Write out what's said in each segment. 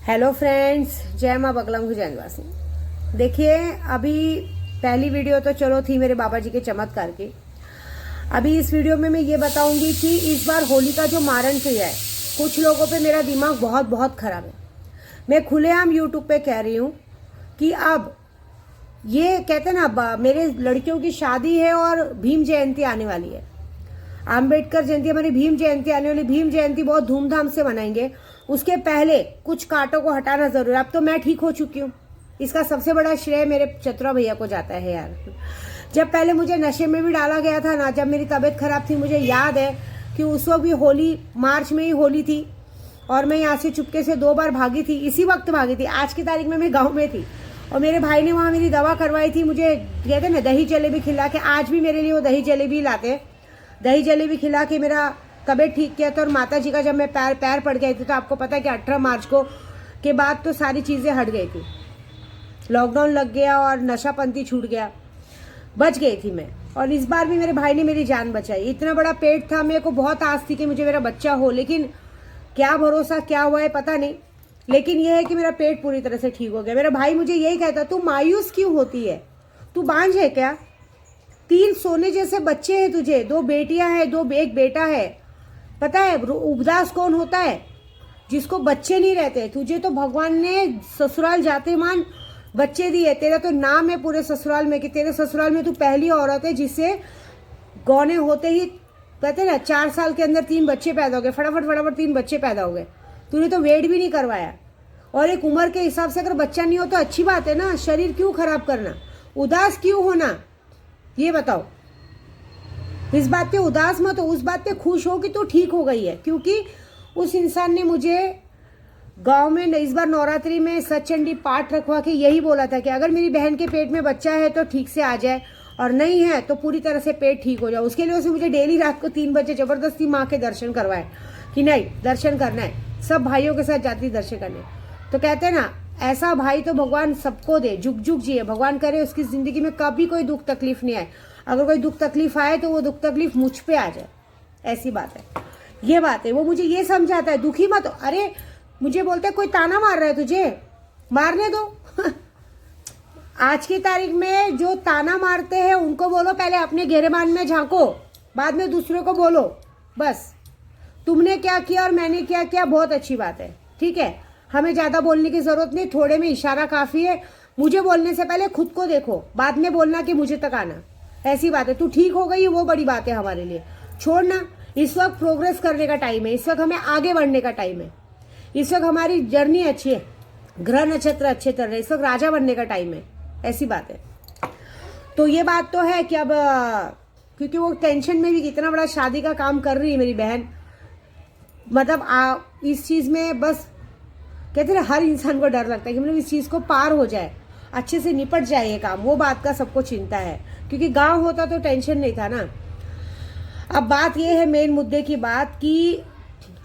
Hello friends, जय माँ बगलम जयवासी। देखिए, अभी पहली वीडियो तो चलो थी मेरे बाबा जी के चमत्कार की। अभी इस वीडियो में मैं ये बताऊंगी कि इस बार होली का जो मारण क्रिया है, कुछ लोगों पे मेरा दिमाग बहुत बहुत खराब है। मैं खुलेआम यूट्यूब पे कह रही हूँ कि अब ये कहते हैं ना, मेरे लड़कियों की शादी है और भीम जयंती आने वाली है। आम्बेडकर जयंती, हमारी भीम जयंती आने वाली। भीम जयंती बहुत धूमधाम से मनाएंगे। उसके पहले कुछ कांटों को हटाना जरूर है। अब तो मैं ठीक हो चुकी हूँ, इसका सबसे बड़ा श्रेय मेरे चतुरा भैया को जाता है यार। जब पहले मुझे नशे में भी डाला गया था ना, जब मेरी तबीयत खराब थी, मुझे याद है कि उस वक्त भी होली, मार्च में ही होली थी और मैं यहाँ से चुपके से 2 बार भागी थी। इसी वक्त भागी थी, आज की तारीख में मैं गाँव में थी और मेरे भाई ने वहाँ मेरी दवा करवाई थी। मुझे कहते ना दही जलेबी खिला के, आज भी मेरे लिए वो दही जलेबी लाते हैं। दही जलेबी खिला के मेरा तबीयत ठीक किया था। और माता जी का जब मैं पैर पड़ गई थी, तो आपको पता है कि 18 मार्च को के बाद तो सारी चीज़ें हट गई थी। लॉकडाउन लग गया और नशापंथी छूट गया, बच गई थी मैं। और इस बार भी मेरे भाई ने मेरी जान बचाई। इतना बड़ा पेट था, मेरे को बहुत आस थी कि मुझे मेरा बच्चा हो, लेकिन क्या भरोसा क्या हुआ है पता नहीं। लेकिन यह है कि मेरा पेट पूरी तरह से ठीक हो गया। मेरा भाई मुझे यही कहता, तू मायूस क्यों होती है, तू बांझ है क्या? 3 सोने जैसे बच्चे हैं तुझे, 2 बेटियां हैं, एक बेटा है। पता है उदास कौन होता है? जिसको बच्चे नहीं रहते। तुझे तो भगवान ने ससुराल जाते मान बच्चे दिए। तेरा तो नाम है पूरे ससुराल में कि तेरे ससुराल में तू पहली औरत है जिससे गौने होते ही, कहते ना 4 साल के अंदर 3 बच्चे पैदा हो गए। फटाफट 3 बच्चे पैदा हो गए। तूने तो वेट भी नहीं करवाया। और एक उम्र के हिसाब से अगर बच्चा नहीं हो तो अच्छी बात है ना। शरीर क्यों खराब करना, उदास क्यों होना, ये बताओ। इस बात पे उदास मत हो, उस बात पे खुश हो कि तू ठीक हो गई है। क्योंकि उस इंसान ने मुझे गांव में इस बार नवरात्रि में सचंडी पाठ रखवा के यही बोला था कि अगर मेरी बहन के पेट में बच्चा है तो ठीक से आ जाए, और नहीं है तो पूरी तरह से पेट ठीक हो जाए। उसके लिए उसने मुझे डेली रात को 3 बजे जबरदस्ती माँ के दर्शन करवाए कि नहीं दर्शन करना है। सब भाइयों के साथ जाती दर्शन करने। तो कहते हैं ना, ऐसा भाई तो भगवान सबको दे, जुग जुग जिए। भगवान करे उसकी जिंदगी में कभी कोई दुख तकलीफ नहीं आए। अगर कोई दुख तकलीफ आए तो वो दुख तकलीफ मुझ पे आ जाए, ऐसी बात है। ये बात है। वो मुझे ये समझाता है दुखी मत। अरे मुझे बोलते कोई ताना मार रहा है तुझे, मारने दो। आज की तारीख में जो ताना मारते हैं उनको बोलो पहले अपने गिरेबान में झांको, बाद में दूसरों को बोलो। बस तुमने क्या किया और मैंने क्या किया, बहुत अच्छी बात है। ठीक है, हमें ज्यादा बोलने की जरूरत नहीं, थोड़े में इशारा काफी है। मुझे बोलने से पहले खुद को देखो, बाद में बोलना कि मुझे तक आना, ऐसी बात है। तू ठीक हो गई, वो बड़ी बात है हमारे लिए। छोड़ना, इस वक्त प्रोग्रेस करने का टाइम है। इस वक्त हमें आगे बढ़ने का टाइम है। इस वक्त हमारी जर्नी अच्छी है, ग्रह नक्षत्र अच्छे चल रहे। इस वक्त राजा बनने का टाइम है, ऐसी बात है। तो ये बात तो है कि अब क्योंकि वो टेंशन में भी कितना बड़ा शादी का काम कर रही है मेरी बहन। मतलब इस चीज में बस कहते हैं हर इंसान को डर लगता है कि मतलब इस चीज को पार हो जाए, अच्छे से निपट जाए ये काम। वो बात का सबको चिंता है, क्योंकि गांव होता तो टेंशन नहीं था ना। अब बात ये है, मेन मुद्दे की बात, कि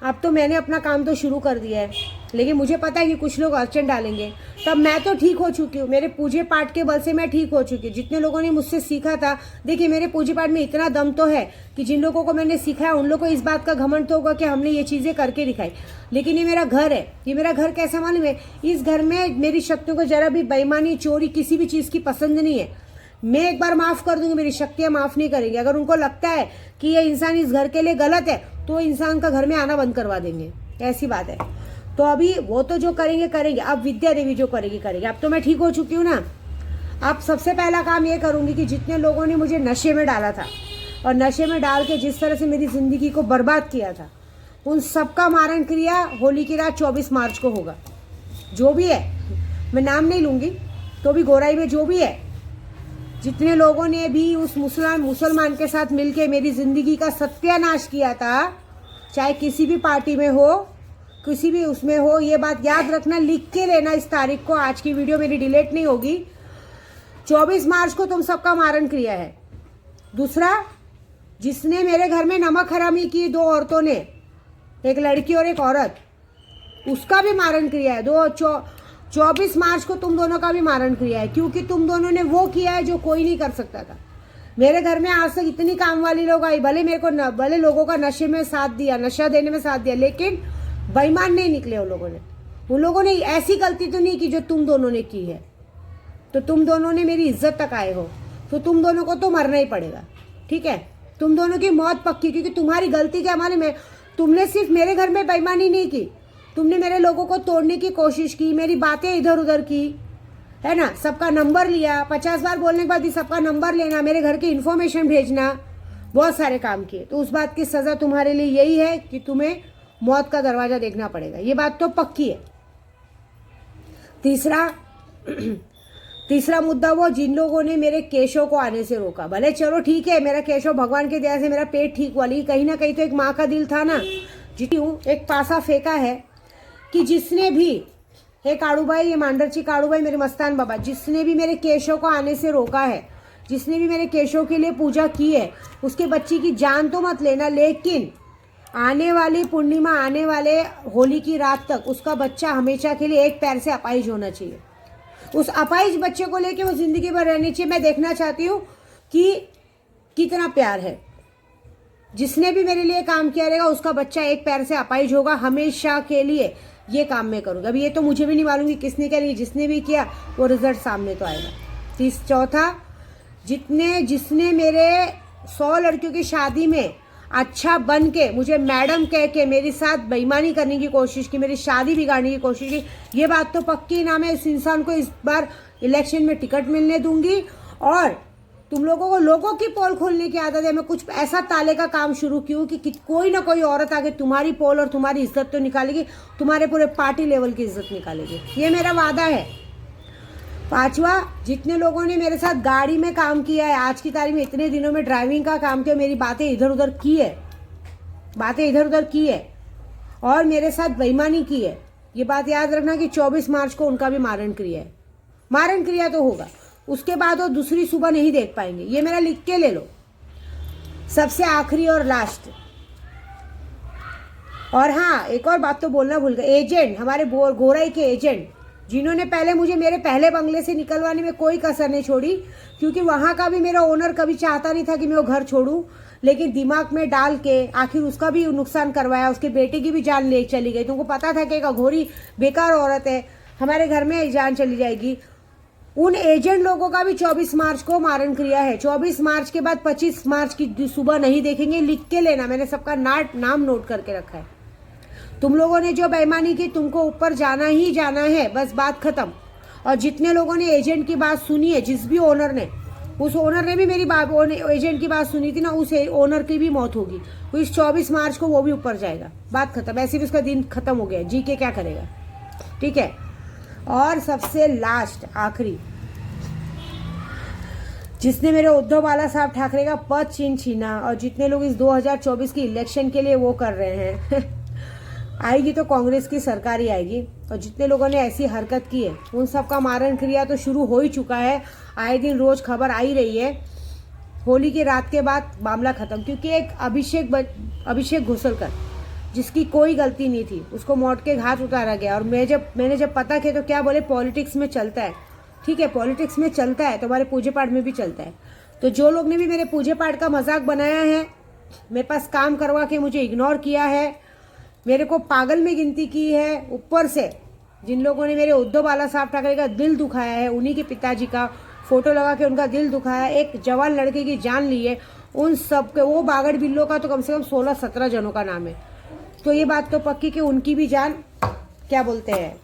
अब तो मैंने अपना काम तो शुरू कर दिया है, लेकिन मुझे पता है कि कुछ लोग अड़चन डालेंगे। तब मैं तो ठीक हो चुकी हूँ, मेरे पूजे पाठ के बल से मैं ठीक हो चुकी हूँ। जितने लोगों ने मुझसे सीखा था, देखिए मेरे पूजे पाठ में इतना दम तो है कि जिन लोगों को मैंने सिखाया उन लोगों को इस बात का घमंड तो होगा कि हमने ये चीजें करके दिखाई। लेकिन ये मेरा घर है। ये मेरा घर कैसा मालूम है? इस घर में मेरी शक्तियों को जरा भी बेईमानी, चोरी, किसी भी चीज की पसंद नहीं है। मैं एक बार माफ कर दूंगी, मेरी शक्तियां माफ नहीं करेंगी। अगर उनको लगता है कि ये इंसान इस घर के लिए गलत है तो इंसान का घर में आना बंद करवा देंगे, ऐसी बात है। तो अभी वो तो जो करेंगे करेंगे। अब विद्या देवी जो करेगी करेगी। अब तो मैं ठीक हो चुकी हूँ ना। अब सबसे पहला काम ये करूंगी कि जितने लोगों ने मुझे नशे में डाला था और नशे में डाल के जिस तरह से मेरी जिंदगी को बर्बाद किया था, उन सबका मारण क्रिया होली की रात 24 मार्च को होगा। जो भी है, मैं नाम नहीं लूंगी, तो भी गोराई में जो भी है, जितने लोगों ने भी उस मुसलमान के साथ मिलके मेरी जिंदगी का सत्यानाश किया था, चाहे किसी भी पार्टी में हो, किसी भी उसमें हो, ये बात याद रखना, लिख के लेना इस तारीख को। आज की वीडियो मेरी डिलीट नहीं होगी। 24 मार्च को तुम सबका मारण क्रिया है। दूसरा, जिसने मेरे घर में नमक हरामी की 2 औरतों ने, एक लड़की और एक औरत, उसका भी मारण क्रिया है। 24 मार्च को तुम दोनों का भी मारण क्रिया है, क्योंकि तुम दोनों ने वो किया है जो कोई नहीं कर सकता था। मेरे घर में आज तक इतनी काम वाली लोग आई, भले लोगों का नशे में साथ दिया, नशा देने में साथ दिया, लेकिन बेईमान नहीं निकले उन लोगों ने। उन लोगों ने ऐसी गलती तो नहीं की जो तुम दोनों ने की है। तो तुम दोनों ने मेरी इज्जत तक आए हो, तो तुम दोनों को तो मरना ही पड़ेगा, ठीक है। तुम दोनों की मौत पक्की, क्योंकि तुम्हारी गलती क्या मालूम है, तुमने सिर्फ मेरे घर में बेईमानी नहीं की, तुमने मेरे लोगों को तोड़ने की कोशिश की, मेरी बातें इधर उधर की, है ना, सबका नंबर लिया, 50 बार बोलने के बाद भी सबका नंबर लेना, मेरे घर की इन्फॉर्मेशन भेजना, बहुत सारे काम किए। तो उस बात की सजा तुम्हारे लिए यही है कि तुम्हें मौत का दरवाजा देखना पड़ेगा, ये बात तो पक्की है। तीसरा मुद्दा, वो जिन लोगों ने मेरे केशव को आने से रोका, भले चलो ठीक है, मेरा केशव भगवान की दया से मेरा पेट ठीक हुआ, लेकिन कहीं ना कहीं तो एक माँ का दिल था ना। एक पासा फेंका है कि जिसने भी, हे काड़ू भाई, ये मांडरची काड़ू भाई, मेरे मस्तान बाबा, जिसने भी मेरे केशव को आने से रोका है, जिसने भी मेरे केशव के लिए पूजा की है, उसके बच्ची की जान तो मत लेना, लेकिन आने वाली पूर्णिमा, आने वाले होली की रात तक उसका बच्चा हमेशा के लिए एक पैर से अपाहिज होना चाहिए। उस अपाहिज बच्चे को लेके वो जिंदगी भर रहनी चाहिए। मैं देखना चाहती हूँ कि कितना प्यार है। जिसने भी मेरे लिए काम किया रहेगा उसका बच्चा एक पैर से अपाहिज होगा हमेशा के लिए, ये काम मैं करूँगा। अभी ये तो मुझे भी नहीं मालूम कि किसने किया, नहीं जिसने भी किया वो रिजल्ट सामने तो आएगा। चौथा, जिसने मेरे 100 लड़कियों की शादी में अच्छा बन के मुझे मैडम कह के मेरे साथ बेईमानी करने की कोशिश की, मेरी शादी बिगाड़ने की कोशिश की, ये बात तो पक्की ना मैं इस इंसान को इस बार इलेक्शन में टिकट मिलने दूंगी। और तुम लोगों को लोगों की पोल खोलने की आदत है, मैं कुछ ऐसा ताले का काम शुरू की हूँ कि कोई ना कोई औरत आके तुम्हारी पोल और तुम्हारी इज्जत तो निकालेगी, तुम्हारे पूरे पार्टी लेवल की इज्जत निकालेगी, ये मेरा वादा है। पांचवा, जितने लोगों ने मेरे साथ गाड़ी में काम किया है, आज की तारीख में इतने दिनों में ड्राइविंग का काम किया, मेरी बातें इधर उधर की है और मेरे साथ बेईमानी की है, ये बात याद रखना कि 24 मार्च को उनका भी मारण क्रिया है। मारण क्रिया तो होगा, उसके बाद वो दूसरी सुबह नहीं देख पाएंगे, ये मेरा लिख के ले लो। सबसे आखिरी और लास्ट, और हाँ एक और बात तो बोलना भूल गए, एजेंट, हमारे गोराई के एजेंट, जिन्होंने पहले मुझे मेरे पहले बंगले से निकलवाने में कोई कसर नहीं छोड़ी, क्योंकि वहाँ का भी मेरा ओनर कभी चाहता नहीं था कि मैं वो घर छोड़ूं, लेकिन दिमाग में डाल के आखिर उसका भी नुकसान करवाया, उसके बेटे की भी जान ले चली गई। तुमको पता था कि एक अघोरी बेकार औरत है, हमारे घर में जान चली जाएगी। उन एजेंट लोगों का भी 24 मार्च को मारण क्रिया है। 24 मार्च के बाद 25 मार्च की सुबह नहीं देखेंगे, लिख के लेना, मैंने सबका नाम नोट करके रखा है। तुम लोगों ने जो बेईमानी की, तुमको ऊपर जाना ही जाना है, बस बात खत्म। और जितने लोगों ने एजेंट की बात सुनी है, जिस भी ओनर ने, उस ओनर ने भी मेरी एजेंट की बात सुनी थी ना, उस ओनर की भी मौत होगी। तो इस 24 मार्च को वो भी ऊपर जाएगा, बात खत्म। ऐसे भी उसका दिन खत्म हो गया, जी के क्या करेगा, ठीक है। और सबसे लास्ट आखिरी, जिसने मेरे उद्धव बाला साहब ठाकरे का पद छीना, और जितने लोग इस 2024 की इलेक्शन के लिए वो कर रहे हैं आएगी तो कांग्रेस की सरकार ही आएगी। और जितने लोगों ने ऐसी हरकत की है उन सब का मारण क्रिया तो शुरू हो ही चुका है, आए दिन रोज खबर आ ही रही है। होली की रात के बाद मामला खत्म, क्योंकि एक अभिषेक घुसलकर, जिसकी कोई गलती नहीं थी, उसको मौत के घाट उतारा गया। और मैंने जब पता किया तो क्या बोले, पॉलिटिक्स में चलता है, ठीक है, पॉलिटिक्स में चलता है तो हमारे पूजे पाठ में भी चलता है। तो जो लोग ने भी मेरे पूजे पाठ का मजाक बनाया है, मेरे पास काम करवा के मुझे इग्नोर किया है, मेरे को पागल में गिनती की है, ऊपर से जिन लोगों ने मेरे उद्धव बाला साहब ठाकरे का दिल दुखाया है, उन्हीं के पिताजी का फोटो लगा के उनका दिल दुखाया, एक जवान लड़के की जान ली है, उन सब के, वो बागड़ बिल्लो का तो कम से कम 16-17 जनों का नाम है। तो ये बात तो पक्की कि उनकी भी जान, क्या बोलते हैं,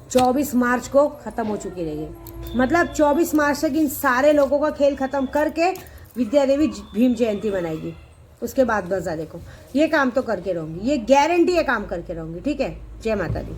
24 मार्च को खत्म हो चुकी रहेगी। मतलब 24 मार्च तक इन सारे लोगों का खेल खत्म करके विद्या देवी भीम जयंती मनाएगी। उसके बाद बजा देखो, ये काम तो करके रहूंगी, ये गारंटी है, काम करके रहूंगी, ठीक है। जय माता दी।